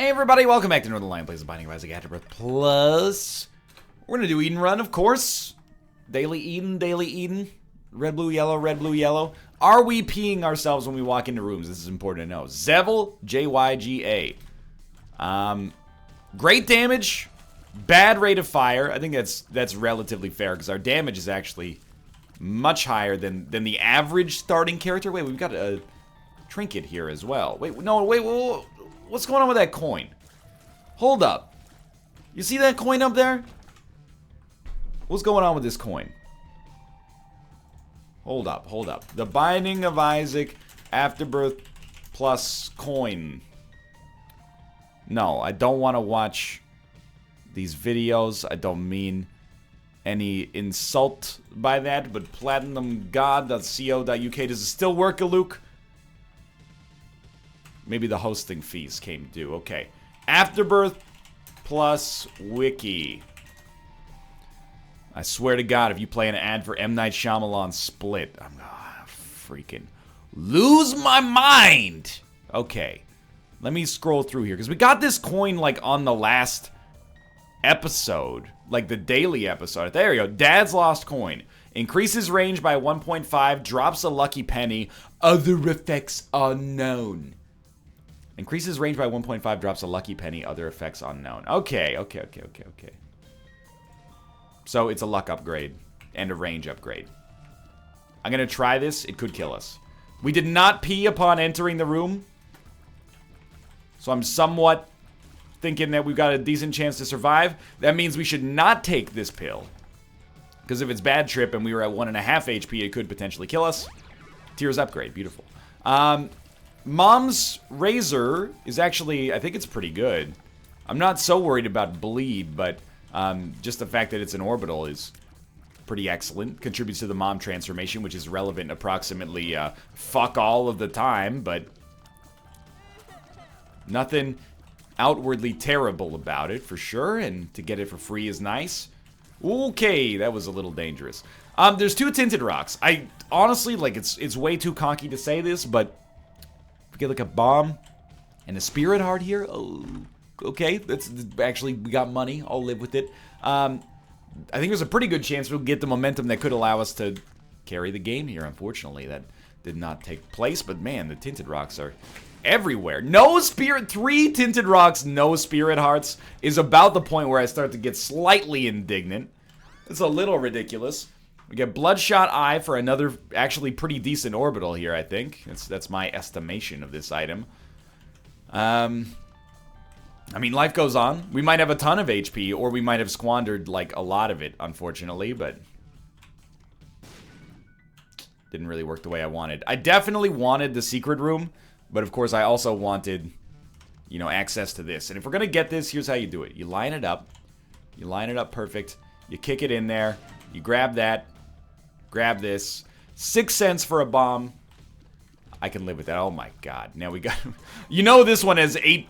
Hey everybody, welcome back to Northernlion Plays the Binding of Isaac AFTERBIRTH Plus. We're gonna do Eden Run, of course. Daily Eden, daily Eden. Red, blue, yellow, red, blue, yellow. Are we peeing ourselves when we walk into rooms? This is important to know. Zevel, J-Y-G-A. Great damage, bad rate of fire. I think that's relatively fair because our damage is actually much higher than the average starting character. Wait, we've got a trinket here as well. Wait, no, wait, whoa. What's going on with that coin? Hold up. You see that coin up there? What's going on with this coin? Hold up, hold up. The Binding of Isaac Afterbirth Plus coin. No, I don't want to watch these videos. I don't mean any insult by that, but platinumgod.co.uk, does it still work, Luke? Maybe the hosting fees came due. Okay. Afterbirth Plus Wiki. I swear to God, if you play an ad for M. Night Shyamalan Split, I'm gonna freaking lose my mind. Okay. Let me scroll through here, because we got this coin, like, on the last episode. Like, the daily episode. There we go. Dad's Lost Coin. Increases range by 1.5. Drops a lucky penny. Other effects unknown. Increases range by 1.5, drops a lucky penny, other effects unknown. Okay. So it's a luck upgrade and a range upgrade. I'm going to try this. It could kill us. We did not pee upon entering the room. So I'm somewhat thinking that we've got a decent chance to survive. That means we should not take this pill. Because if it's bad trip and we were at 1.5 HP, it could potentially kill us. Tears upgrade. Beautiful. Mom's Razor is actually, I think it's pretty good. I'm not so worried about bleed, but just the fact that it's an orbital is pretty excellent. Contributes to the mom transformation, which is relevant approximately fuck all of the time, but nothing outwardly terrible about it, for sure, and to get it for free is nice. Okay, that was a little dangerous. There's 2 tinted rocks. I honestly, like, it's way too cocky to say this, but we get like a bomb and a spirit heart here. Oh, okay. That's actually, we got money. I'll live with it. I think there's a pretty good chance we'll get the momentum that could allow us to carry the game here. Unfortunately, that did not take place. But man, the tinted rocks are everywhere. No spirit, 3 tinted rocks, no spirit hearts is about the point where I start to get slightly indignant. It's a little ridiculous. We get Bloodshot Eye for another actually pretty decent orbital here, I think. That's my estimation of this item. I mean, life goes on. We might have a ton of HP, or we might have squandered, like, a lot of it, unfortunately, but didn't really work the way I wanted. I definitely wanted the secret room, but of course I also wanted, you know, access to this. And if we're gonna get this, here's how you do it. You line it up. You line it up perfect. You kick it in there. You grab that. Grab this. 6 cents for a bomb. I can live with that. Oh my god. Now we got... You know this one has 8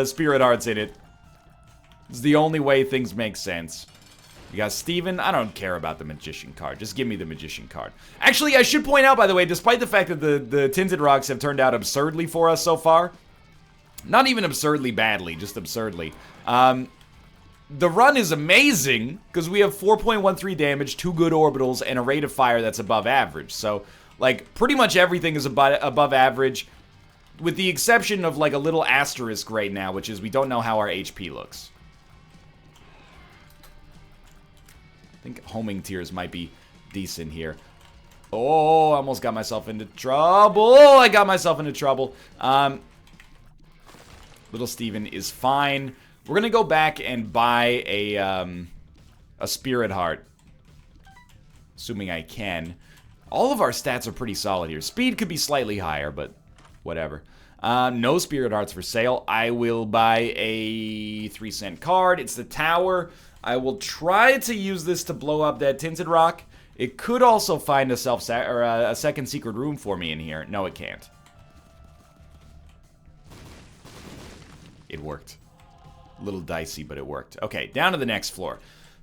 spirit hearts in it. It's the only way things make sense. We got Steven. I don't care about the magician card. Just give me the magician card. Actually, I should point out, by the way, despite the fact that the tinted rocks have turned out absurdly for us so far. Not even absurdly badly, just absurdly. The run is amazing, because we have 4.13 damage, 2 good orbitals, and a rate of fire that's above average. So, like, pretty much everything is above average, with the exception of, like, a little asterisk right now, which is we don't know how our HP looks. I think homing tears might be decent here. Oh, I almost got myself into trouble. I got myself into trouble. Little Steven is fine. We're gonna go back and buy a spirit heart, assuming I can. All of our stats are pretty solid here. Speed could be slightly higher, but whatever. No spirit hearts for sale. I will buy a 3-cent card. It's the tower. I will try to use this to blow up that tinted rock. It could also find a second secret room for me in here. No, it can't. It worked. A little dicey, but it worked. Okay, down to the next floor.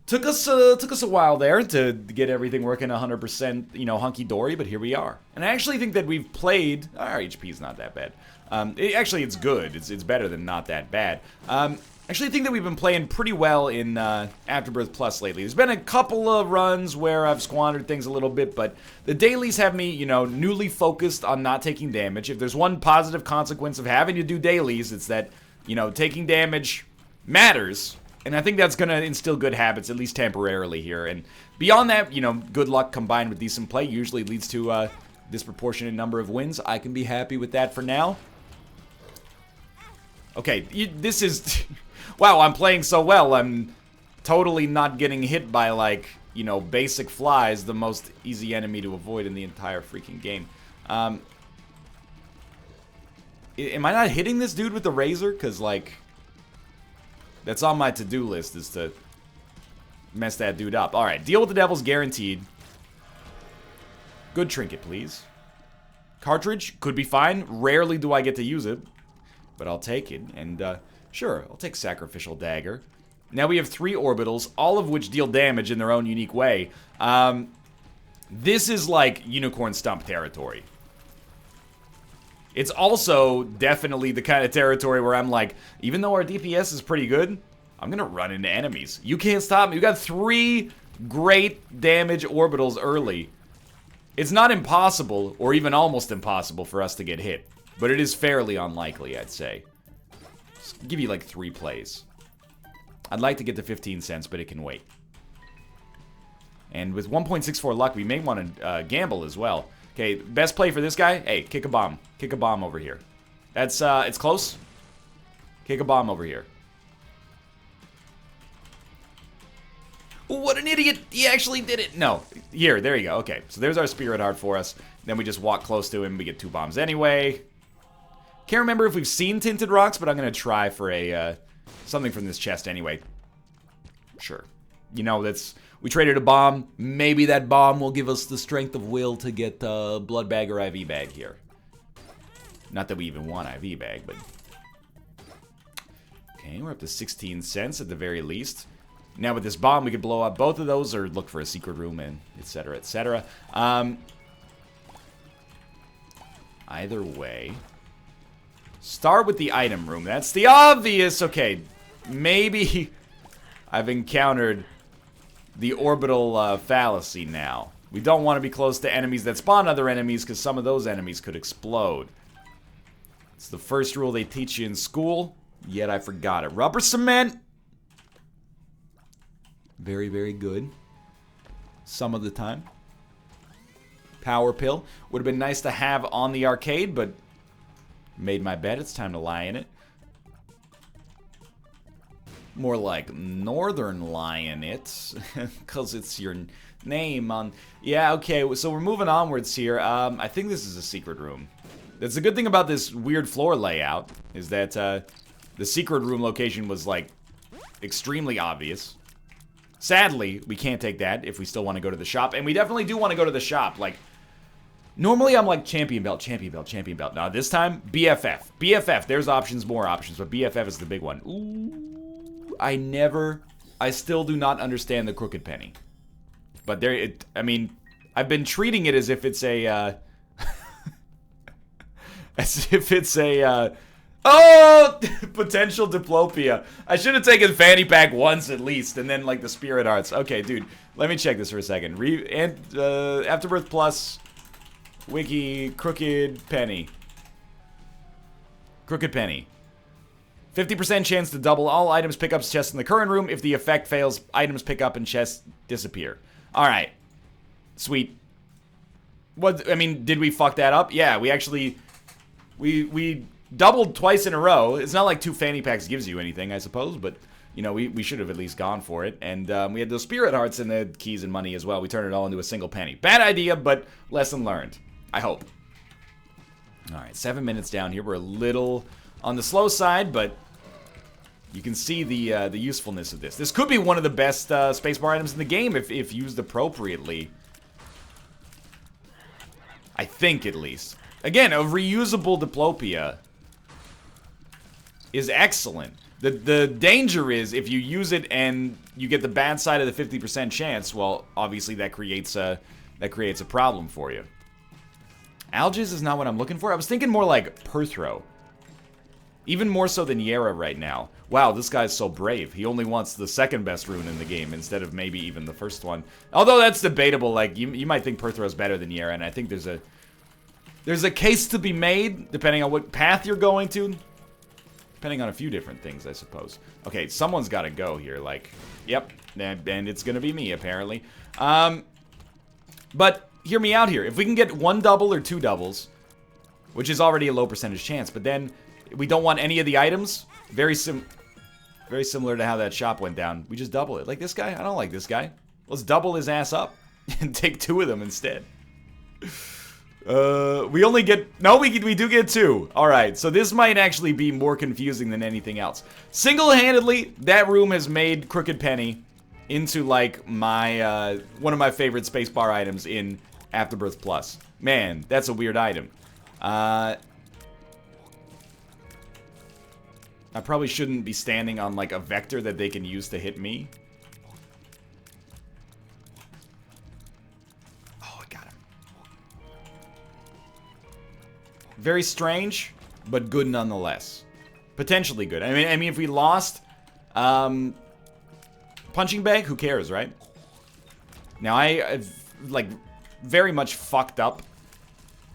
Took us a while there to get everything working 100%, you know, hunky-dory, but here we are. And I actually think that we've played... Our HP's not that bad. Actually, it's good. It's better than not that bad. Actually, I think that we've been playing pretty well in Afterbirth Plus lately. There's been a couple of runs where I've squandered things a little bit, but the dailies have me, you know, newly focused on not taking damage. If there's one positive consequence of having to do dailies, it's that, you know, taking damage matters. And I think that's going to instill good habits, at least temporarily here. And beyond that, you know, good luck combined with decent play usually leads to a disproportionate number of wins. I can be happy with that for now. Okay, this is... Wow, I'm playing so well. I'm totally not getting hit by, like, you know, basic flies, the most easy enemy to avoid in the entire freaking game. Am I not hitting this dude with the razor? Because, like... That's on my to-do list, is to mess that dude up. Alright, deal with the devil's guaranteed. Good trinket, please. Cartridge, could be fine. Rarely do I get to use it. But I'll take it. And, sure, I'll take Sacrificial Dagger. Now we have 3 orbitals, all of which deal damage in their own unique way. This is like Unicorn Stump territory. It's also definitely the kind of territory where I'm like, even though our DPS is pretty good, I'm gonna run into enemies. You can't stop me. You got 3 great damage orbitals early. It's not impossible, or even almost impossible for us to get hit. But it is fairly unlikely, I'd say. Just give you like 3 plays. I'd like to get to 15 cents, but it can wait. And with 1.64 luck, we may want to gamble as well. Okay, best play for this guy? Hey, kick a bomb. Kick a bomb over here. That's, it's close. Kick a bomb over here. Ooh, what an idiot! He actually did it! No. Here, there you go. Okay, so there's our Spirit Heart for us. Then we just walk close to him. We get 2 bombs anyway. Can't remember if we've seen Tinted Rocks, but I'm going to try for a, something from this chest anyway. Sure. You know, that's... We traded a bomb. Maybe that bomb will give us the strength of will to get Blood Bag or IV Bag here. Not that we even want IV Bag, but... Okay, we're up to 16 cents at the very least. Now with this bomb, we could blow up both of those or look for a secret room and etc., etc. Either way. Start with the item room. That's the obvious... Okay, maybe I've encountered... the orbital fallacy now. We don't want to be close to enemies that spawn other enemies because some of those enemies could explode. It's the first rule they teach you in school, yet I forgot it. Rubber cement! Very, very good. Some of the time. Power pill. Would have been nice to have on the arcade, but made my bed. It's time to lie in it. More like Northernlion it, because it's your name on... Yeah, okay, so we're moving onwards here. I think this is a secret room. That's the good thing about this weird floor layout, is that the secret room location was, like, extremely obvious. Sadly, we can't take that if we still want to go to the shop, and we definitely do want to go to the shop. Like, normally I'm like champion belt, champion belt, champion belt. Now this time, BFF. BFF, there's options, more options, but BFF is the big one. Ooh. I still do not understand the Crooked Penny. But I mean, I've been treating it as if it's a, oh! Potential diplopia. I should have taken Fanny Pack once at least, and then, like, the Spirit Hearts. Okay, dude, let me check this for a second. Afterbirth Plus, Wiki, Crooked Penny. Crooked Penny. 50% chance to double all items pickups chests in the current room. If the effect fails, items pick up and chests disappear. Alright. Sweet. What, I mean, did we fuck that up? Yeah, we actually... We doubled twice in a row. It's not like 2 fanny packs gives you anything, I suppose, but, you know, we should have at least gone for it. And we had those Spirit Hearts and the keys and money as well. We turned it all into a single penny. Bad idea, but lesson learned. I hope. Alright, 7 minutes down here. We're a little on the slow side, but... You can see the usefulness of this. This could be one of the best spacebar items in the game if used appropriately. I think, at least. Again, a reusable diplopia is excellent. The danger is if you use it and you get the bad side of the 50% chance, well, obviously that creates a problem for you. Algiz is not what I'm looking for. I was thinking more like Perthro. Even more so than Yera right now. Wow, this guy's so brave. He only wants the second best rune in the game instead of maybe even the first one. Although that's debatable. Like, you might think Perthro's better than Yera, and I think there's a case to be made, depending on what path you're going to. Depending on a few different things, I suppose. Okay, someone's got to go here. Like, yep, and it's going to be me, apparently. But hear me out here. If we can get 1 double or 2 doubles, which is already a low percentage chance, but then we don't want any of the items, very similar to how that shop went down. We just double it. Like this guy? I don't like this guy. Let's double his ass up and take 2 of them instead. We only get... No, we do get 2. Alright, so this might actually be more confusing than anything else. Single-handedly, that room has made Crooked Penny into, like, my, one of my favorite spacebar items in Afterbirth Plus. Man, that's a weird item. I probably shouldn't be standing on, like, a vector that they can use to hit me. Very strange, but good nonetheless. Potentially good. I mean, if we lost punching bag, who cares, right? Now I've like very much fucked up.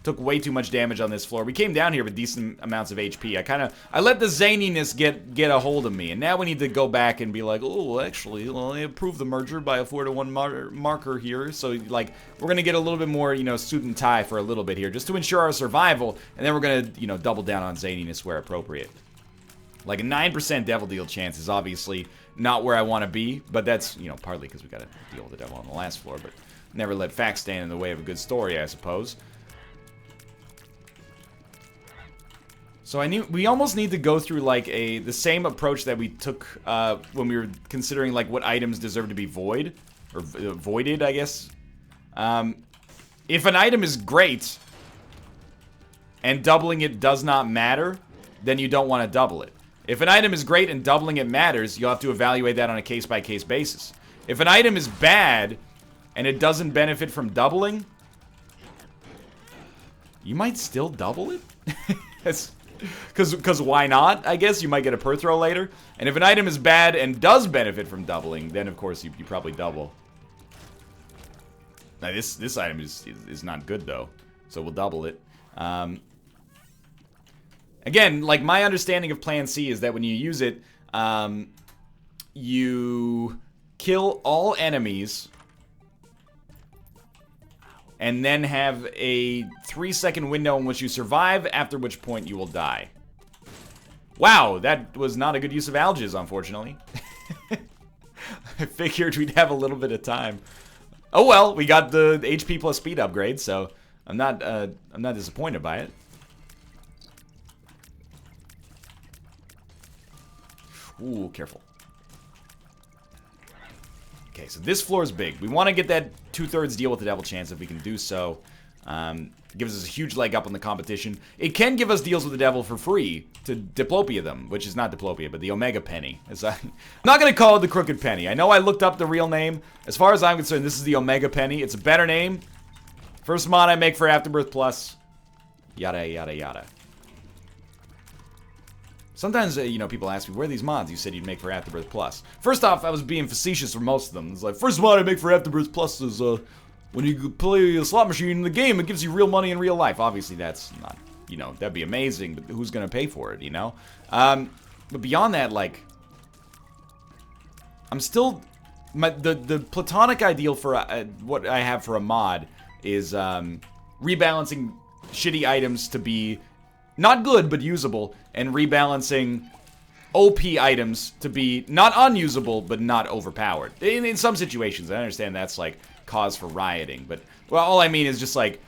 Took way too much damage on this floor. We came down here with decent amounts of HP. I let the zaniness get a hold of me, and now we need to go back and be like, oh, actually, well, I approved the merger by a 4-to-1 marker here. So, like, we're gonna get a little bit more, you know, suit and tie for a little bit here, just to ensure our survival, and then we're gonna, you know, double down on zaniness where appropriate. Like, a 9% devil deal chance is obviously not where I want to be, but that's, you know, partly because we gotta deal with the devil on the last floor, but never let facts stand in the way of a good story, I suppose. So we almost need to go through like the same approach that we took when we were considering like what items deserve to be void or voided, I guess. If an item is great and doubling it does not matter, then you don't want to double it. If an item is great and doubling it matters, you'll have to evaluate that on a case-by-case basis. If an item is bad and it doesn't benefit from doubling, you might still double it. Because why not? I guess you might get a Perthro later. And if an item is bad and does benefit from doubling, then of course you probably double. Now this item is not good though, so we'll double it. Again, like my understanding of Plan C is that when you use it, you kill all enemies and then have a 3-second window in which you survive, after which point you will die. Wow, that was not a good use of Algiz, unfortunately. I figured we'd have a little bit of time. Oh well, we got the HP plus speed upgrade, so I'm not disappointed by it. Ooh, careful. Okay, so this floor is big. We want to get that 2/3 deal with the devil chance if we can do so. Gives us a huge leg up on the competition. It can give us deals with the devil for free to diplopia them, which is not diplopia, but the Omega Penny. I'm not going to call it the Crooked Penny. I know I looked up the real name. As far as I'm concerned, this is the Omega Penny. It's a better name. First mod I make for Afterbirth Plus. Yada, yada, yada. Sometimes, you know, people ask me, where are these mods you said you'd make for Afterbirth Plus? First off, I was being facetious for most of them. It's like, first mod I make for Afterbirth Plus is, when you play a slot machine in the game, it gives you real money in real life. Obviously, that's not, you know, that'd be amazing, but who's gonna pay for it, you know? But beyond that, like, I'm still, the platonic ideal for what I have for a mod is, rebalancing shitty items to be not good, but usable, and rebalancing OP items to be not unusable, but not overpowered. In some situations, I understand that's, like, cause for rioting, but, well, all I mean is just, like,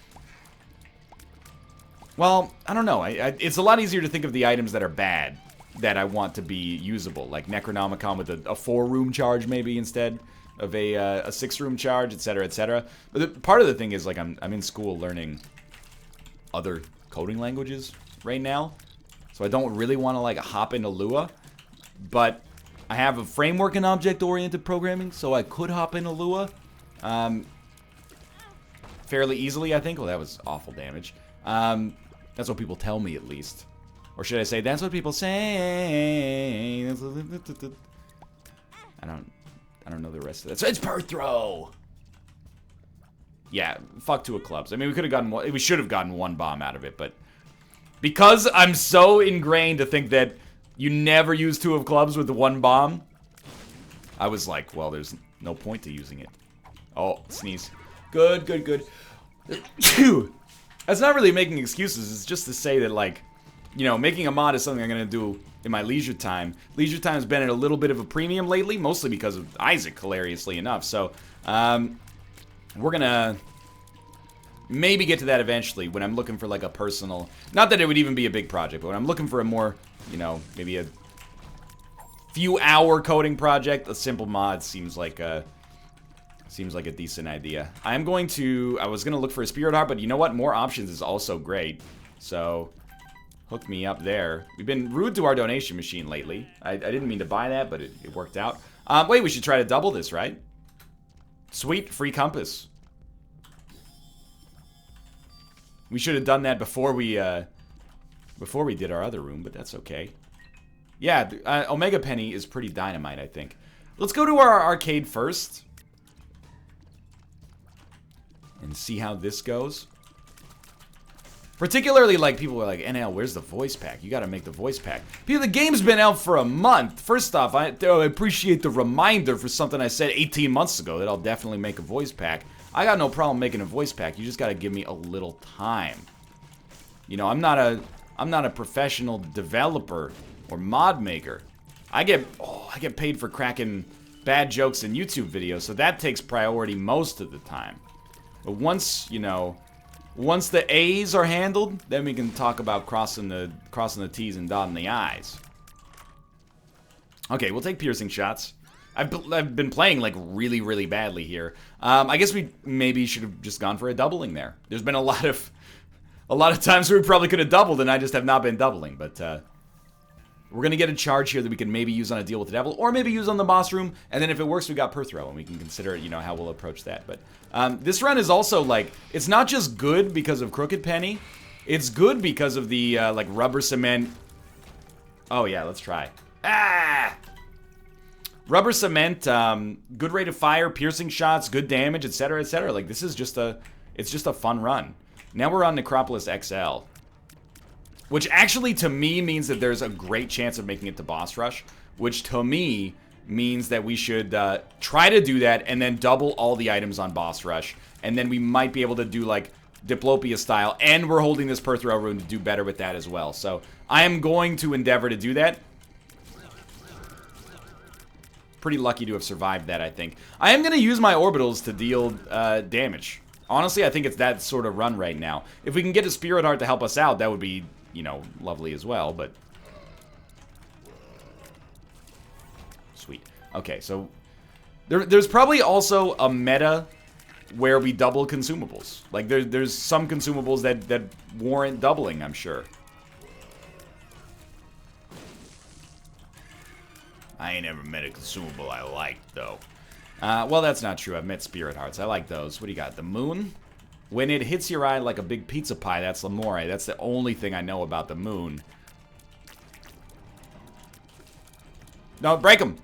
well, I don't know. It's a lot easier to think of the items that are bad that I want to be usable, like Necronomicon with a 4-room charge, maybe, instead of a 6-room charge, etc., etc. But part of the thing is, like, I'm in school learning other coding languages right now, So I don't really want to, like, hop into Lua. But I have a framework in object-oriented programming, so I could hop into Lua. Fairly easily, I think. Well, that was awful damage. That's what people tell me, at least. Or should I say, that's what people say. I don't know the rest of that. So it's per throw. Yeah, fuck 2 of clubs. I mean, we could have gotten one. We should have gotten 1 bomb out of it, but because I'm so ingrained to think that you never use 2 of clubs with the 1 bomb, I was like, well, there's no point to using it. Oh, sneeze. Good, good, good. That's not really making excuses. It's just to say that, like, you know, making a mod is something I'm going to do in my leisure time. Leisure time has been at a little bit of a premium lately, mostly because of Isaac, hilariously enough. So, we're going to maybe get to that eventually when I'm looking for, like, a personal... Not that it would even be a big project, but when I'm looking for a more, you know, maybe a few-hour coding project, a simple mod seems like a decent idea. I was going to look for a Spirit Heart, but you know what? More options is also great. So, hook me up there. We've been rude to our donation machine lately. I didn't mean to buy that, but it worked out. Wait, we should try to double this, right? Sweet, free compass. We should have done that before we did our other room, but that's okay. Yeah, Omega Penny is pretty dynamite, I think. Let's go to our arcade first. And see how this goes. Particularly, like, people were like, NL, where's the voice pack? You gotta make the voice pack. People, the game's been out for a month. First off, I appreciate the reminder for something I said 18 months ago that I'll definitely make a voice pack. I got no problem making a voice pack. You just gotta give me a little time. You know, I'm not a professional developer or mod maker. I get paid for cracking bad jokes in YouTube videos, so that takes priority most of the time. But once, you know, once the A's are handled, then we can talk about crossing the T's and dotting the I's. Okay, we'll take piercing shots. I've been playing, like, really, really badly here. I guess we maybe should have just gone for a doubling there. There's been a lot of times where we probably could have doubled, and I just have not been doubling. But we're gonna get a charge here that we can maybe use on a deal with the devil, or maybe use on the boss room. And then if it works, we got per throw, and we can consider, you know, how we'll approach that. But this run is also, like, it's not just good because of Crooked Penny. It's good because of the like rubber cement. Oh yeah, let's try. Ah! Rubber cement, good rate of fire, piercing shots, good damage, etc., etc. Like, this is just it's just a fun run. Now we're on Necropolis XL, which actually to me means that there's a great chance of making it to boss rush, which to me means that we should try to do that and then double all the items on boss rush, and then we might be able to do, like, Diplopia style, and we're holding this per throw room to do better with that as well. So I am going to endeavor to do that. Pretty lucky to have survived that, I think. I am going to use my orbitals to deal damage. Honestly, I think it's that sort of run right now. If we can get a Spirit Heart to help us out, that would be, you know, lovely as well, but... Sweet. Okay, so... There's probably also a meta where we double consumables. Like, there's some consumables that warrant doubling, I'm sure. I ain't ever met a consumable I liked, though. Well, that's not true. I've met Spirit Hearts. I like those. What do you got? The moon? When it hits your eye like a big pizza pie, that's Lamore. That's the only thing I know about the moon. No, break him!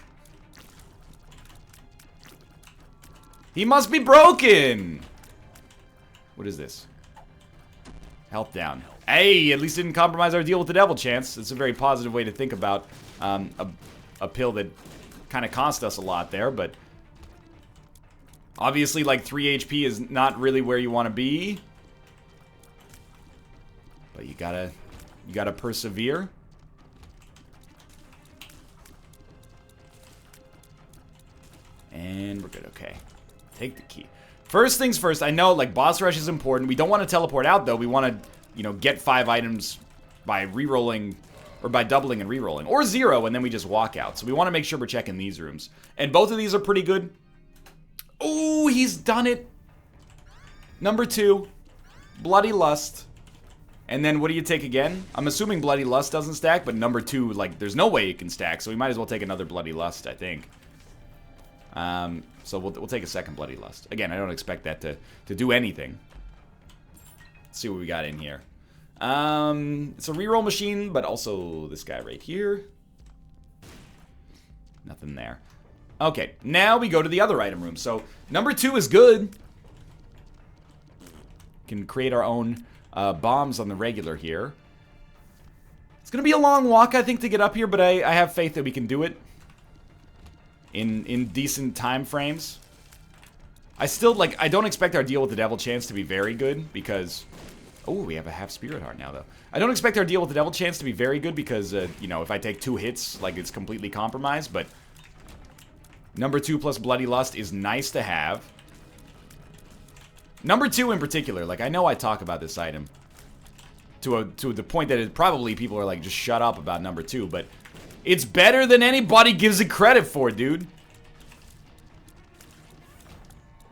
He must be broken! What is this? Health down. Hey, at least didn't compromise our deal with the devil, Chance. It's a very positive way to think about a pill that kind of cost us a lot there, but obviously, like, 3 HP is not really where you want to be. But you gotta persevere. And we're good, okay. Take the key. First things first, I know, like, boss rush is important. We don't want to teleport out, though. We want to, you know, get 5 items by re-rolling... Or by doubling and re-rolling. Or 0, and then we just walk out. So we want to make sure we're checking these rooms. And both of these are pretty good. Oh, he's done it. Number 2. Bloody Lust. And then what do you take again? I'm assuming Bloody Lust doesn't stack, but number 2, like, there's no way it can stack, so we might as well take another Bloody Lust, I think. So we'll take a second Bloody Lust. Again, I don't expect that to do anything. Let's see what we got in here. It's a reroll machine, but also this guy right here. Nothing there. Okay, now we go to the other item room. So, number 2 is good. Can create our own bombs on the regular here. It's going to be a long walk, I think, to get up here, but I have faith that we can do it in decent time frames. I still, like, I don't expect our deal with the Devil Chance to be very good because... Oh, we have a half Spirit Heart now, though. I don't expect our deal with the Devil Chance to be very good because, you know, if I take 2 hits, like, it's completely compromised, but... Number 2 plus Bloody Lust is nice to have. Number 2 in particular, like, I know I talk about this item to the point that probably people are like, just shut up about number 2, but it's better than anybody gives it credit for, dude.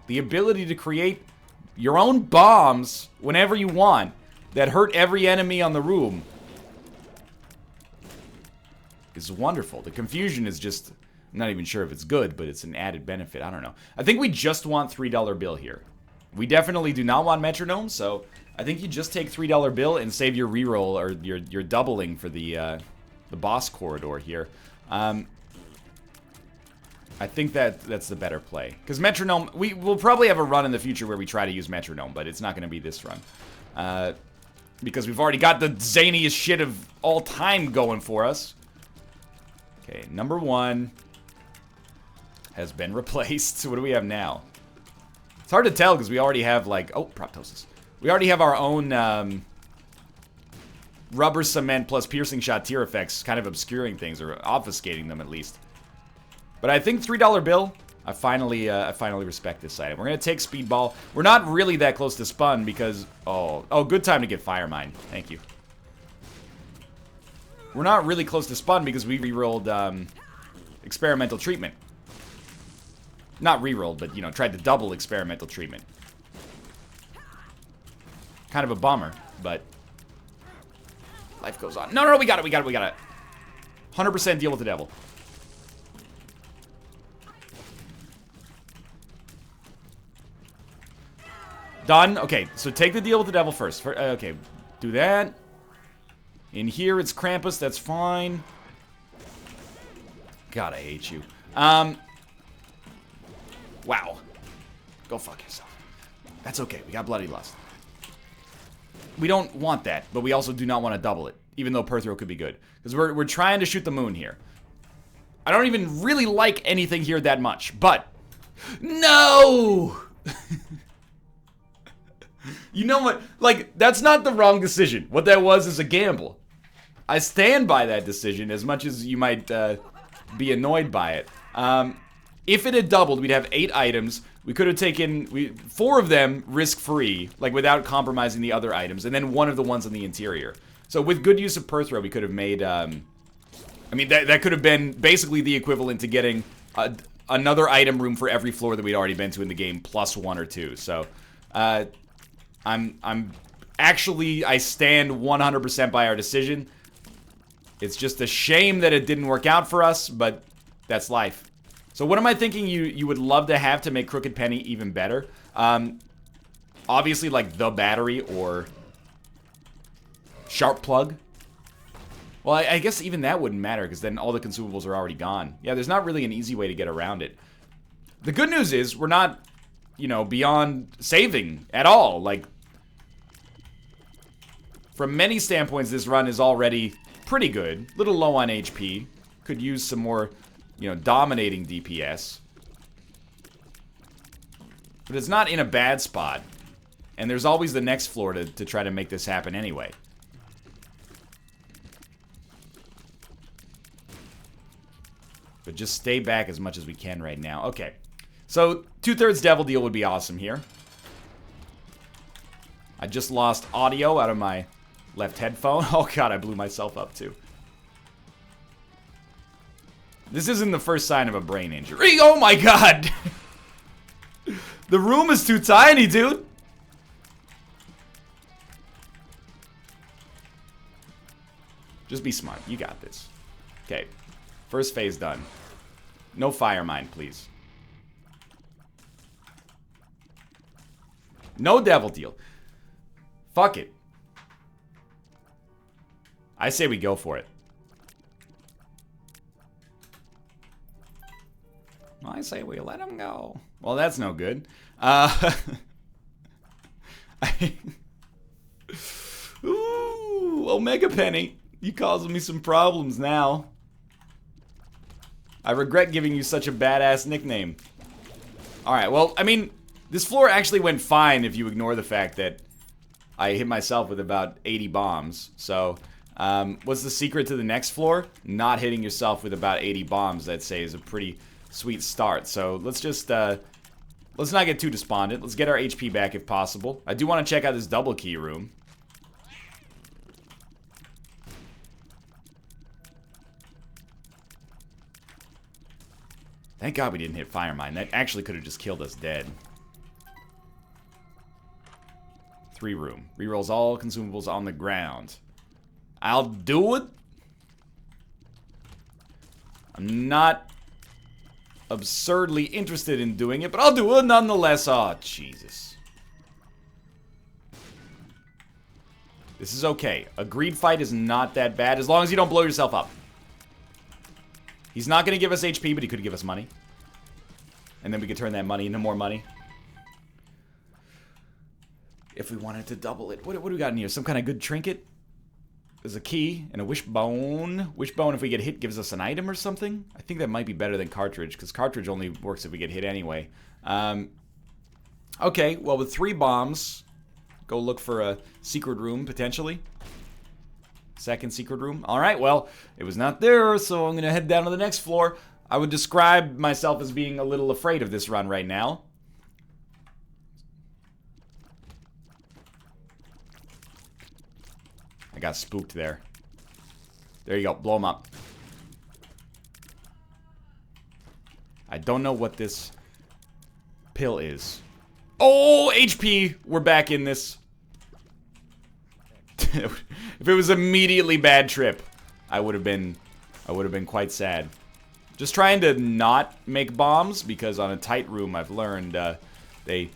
The ability to create your own bombs whenever you want that hurt every enemy on the room is wonderful. The confusion is just... I'm not even sure if it's good, but it's an added benefit. I don't know. I think we just want $3 bill here. We definitely do not want metronome, so I think you just take $3 bill and save your reroll or your doubling for the boss corridor here. I think that's the better play. Because metronome, we'll probably have a run in the future where we try to use metronome, but it's not going to be this run. Because we've already got the zaniest shit of all time going for us. Okay, number 1 has been replaced. So what do we have now? It's hard to tell because we already have, like... Oh, Proptosis. We already have our own rubber cement plus piercing shot tier effects kind of obscuring things or obfuscating them at least. But I think $3 bill, I finally respect this item. We're going to take Speedball. We're not really that close to Spun because... Oh, good time to get Fire Mine. Thank you. We're not really close to Spun because we rerolled Experimental Treatment. Not rerolled, but, you know, tried to double Experimental Treatment. Kind of a bummer, but... Life goes on. No, we got it. 100% deal with the devil. Done. Okay, so take the deal with the devil first. Okay, do that. In here, it's Krampus. That's fine. God, I hate you. Wow. Go fuck yourself. That's okay. We got Bloody Lust. We don't want that, but we also do not want to double it, even though Perthro could be good. Because we're trying to shoot the moon here. I don't even really like anything here that much, but... No! You know what? Like, that's not the wrong decision. What that was is a gamble. I stand by that decision as much as you might be annoyed by it. If it had doubled, we'd have 8 items. We could have taken 4 of them risk-free, like without compromising the other items, and then 1 of the ones on the interior. So with good use of Perthro, we could have made, I mean, that could have been basically the equivalent to getting another item room for every floor that we'd already been to in the game, plus 1 or 2. So, I'm actually, I stand 100% by our decision. It's just a shame that it didn't work out for us, but that's life. So what am I thinking you would love to have to make Crooked Penny even better? Obviously, like, the battery or Sharp Plug. Well, I guess even that wouldn't matter, because then all the consumables are already gone. Yeah, there's not really an easy way to get around it. The good news is, we're not, you know, beyond saving at all. Like, from many standpoints, this run is already pretty good. Little low on HP. Could use some more, you know, dominating DPS. But it's not in a bad spot. And there's always the next floor to try to make this happen anyway. But just stay back as much as we can right now. Okay. So, 2/3 Devil Deal would be awesome here. I just lost audio out of my left headphone. Oh god, I blew myself up too. This isn't the first sign of a brain injury. Oh my god! The room is too tiny, dude! Just be smart. You got this. Okay. First phase done. No fire mine, please. No devil deal. Fuck it. I say we go for it. I say we let him go. Well, that's no good. Ooh, Omega Penny. You causing me some problems now. I regret giving you such a badass nickname. Alright, well, I mean, this floor actually went fine if you ignore the fact that I hit myself with about 80 bombs. So, what's the secret to the next floor? Not hitting yourself with about 80 bombs, I'd say, is a pretty sweet start. So, let's just, let's not get too despondent. Let's get our HP back if possible. I do want to check out this double key room. Thank God we didn't hit Fire Mine. That actually could have just killed us dead. 3 room. Rerolls all consumables on the ground. I'll do it. I'm not absurdly interested in doing it, but I'll do it nonetheless. Oh, Jesus. This is okay. A greed fight is not that bad as long as you don't blow yourself up. He's not going to give us HP, but he could give us money. And then we could turn that money into more money. If we wanted to double it. What do we got in here? Some kind of good trinket? There's a key and a wishbone. Wishbone, if we get hit, gives us an item or something. I think that might be better than cartridge, because cartridge only works if we get hit anyway. Okay, well, with 3 bombs, go look for a secret room, potentially. Second secret room. Alright, well, it was not there, so I'm going to head down to the next floor. I would describe myself as being a little afraid of this run right now. I got spooked there. There you go. Blow him up. I don't know what this pill is. Oh, HP! We're back in this. If it was immediately bad trip, I would have been quite sad. Just trying to not make bombs, because on a tight room, I've learned they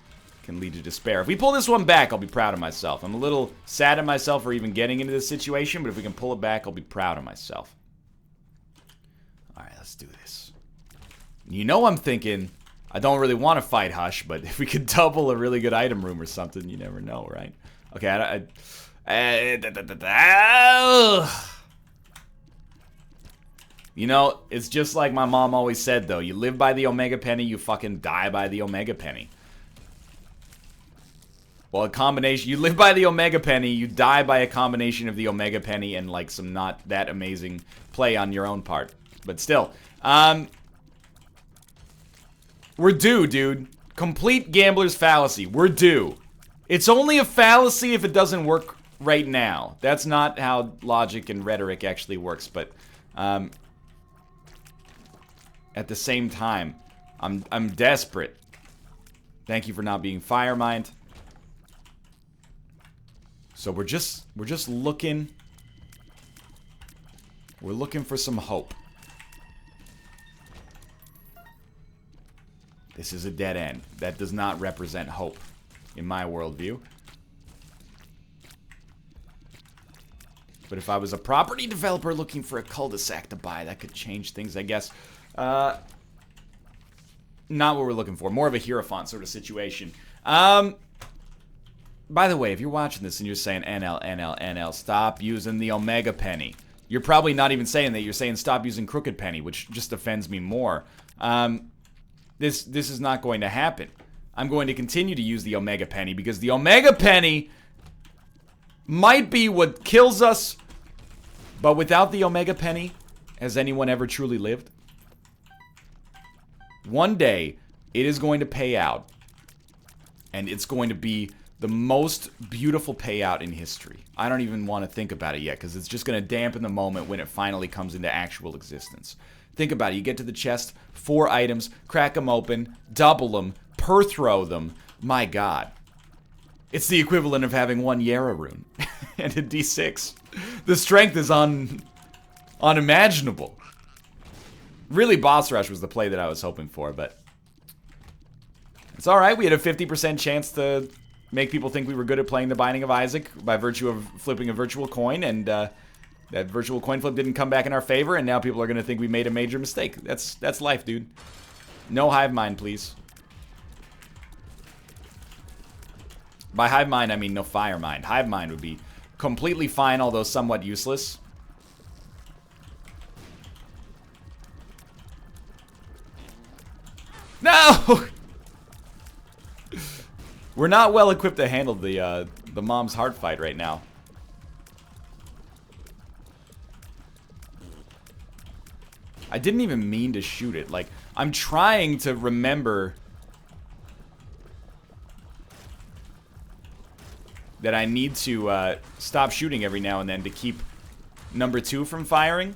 can lead to despair. If we pull this one back, I'll be proud of myself. I'm a little sad at myself for even getting into this situation, but if we can pull it back, I'll be proud of myself. Alright, let's do this. You know I'm thinking, I don't really want to fight Hush, but if we could double a really good item room or something, you never know, right? Okay, you know, it's just like my mom always said, though. You live by the Omega Penny, you fucking die by the Omega Penny. Well, a combination... You live by the Omega Penny, you die by a combination of the Omega Penny and, like, some not that amazing play on your own part. But still. We're due, dude. Complete gambler's fallacy. We're due. It's only a fallacy if it doesn't work right now. That's not how logic and rhetoric actually works, but... at the same time, I'm desperate. Thank you for not being fire mined. So we're just looking. We're looking for some hope. This is a dead end. That does not represent hope in my worldview. But if I was a property developer looking for a cul-de-sac to buy, that could change things, I guess. Not what we're looking for. More of a Hierophant sort of situation. By the way, if you're watching this and you're saying NL, NL, NL, stop using the Omega Penny. You're probably not even saying that. You're saying stop using Crooked Penny, which just offends me more. This is not going to happen. I'm going to continue to use the Omega Penny because the Omega Penny might be what kills us, but without the Omega Penny, has anyone ever truly lived? One day, it is going to pay out, and it's going to be the most beautiful payout in history. I don't even want to think about it yet, because it's just going to dampen the moment when it finally comes into actual existence. Think about it. You get to the chest, 4 items, crack them open, double them, per throw them. My God. It's the equivalent of having 1 Yara rune. and a D6. The strength is unimaginable. Really, boss rush was the play that I was hoping for, but it's alright. We had a 50% chance to make people think we were good at playing the Binding of Isaac by virtue of flipping a virtual coin, and that virtual coin flip didn't come back in our favor, and now people are going to think we made a major mistake. That's life, dude. No hive mind, please. By hive mind, I mean no fire mind. Hive mind would be completely fine, although somewhat useless. No! We're not well equipped to handle the mom's heart fight right now. I didn't even mean to shoot it. Like, I'm trying to remember that I need to stop shooting every now and then to keep number 2 from firing.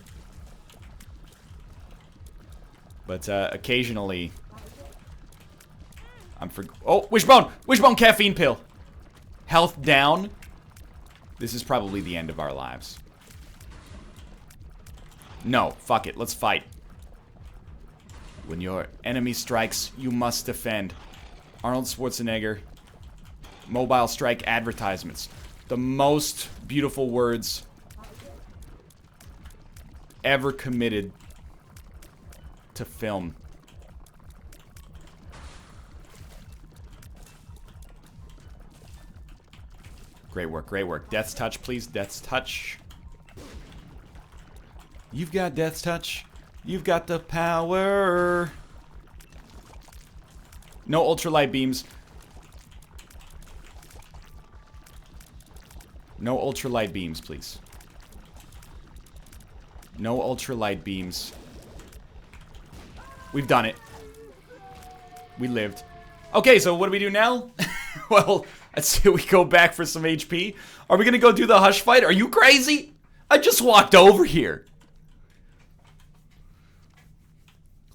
But occasionally, oh, wishbone! Wishbone caffeine pill! Health down. This is probably the end of our lives. No, fuck it, let's fight. When your enemy strikes, you must defend. Arnold Schwarzenegger. Mobile strike advertisements. The most beautiful words ever committed to film. Great work, great work. Death's touch, please. Death's touch. You've got Death's touch. You've got the power. No ultralight beams. No ultralight beams, please. No ultralight beams. We've done it. We lived. Okay, so what do we do now? Well, I'd say we go back for some HP. Are we gonna go do the hush fight? Are you crazy? I just walked over here.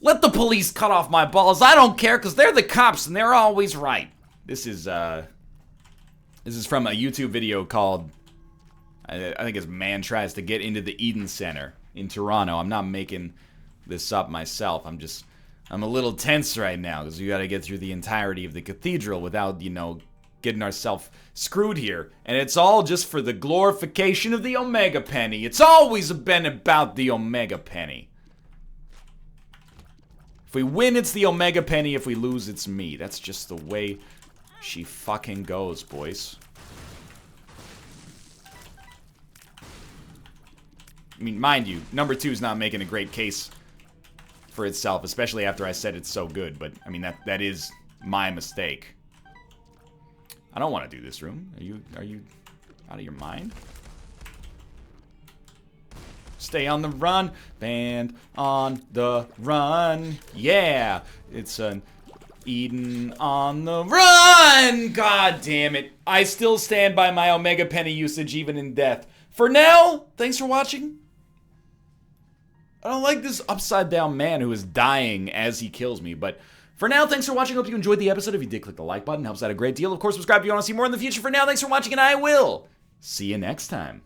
Let the police cut off my balls. I don't care, because they're the cops and they're always right. This is from a YouTube video called, I think it's Man Tries to Get into the Eden Center in Toronto. I'm not making this up myself. I'm a little tense right now because we got to get through the entirety of the cathedral without, you know, getting ourselves screwed here. And it's all just for the glorification of the Omega Penny. It's always been about the Omega Penny. If we win, it's the Omega Penny. If we lose, it's me. That's just the way she fucking goes, boys. I mean, mind you, number 2's not making a great case for itself, especially after I said it's so good, but, I mean, that is my mistake. I don't want to do this room. Are you out of your mind? Stay on the run, band on the run. Yeah, it's an Eden on the run. God damn it. I still stand by my Omega Penny usage even in death. For now, thanks for watching. I don't like this upside down man who is dying as he kills me, but for now, thanks for watching. Hope you enjoyed the episode. If you did, click the like button. Helps out a great deal. Of course, subscribe if you want to see more in the future. For now, thanks for watching, and I will see you next time.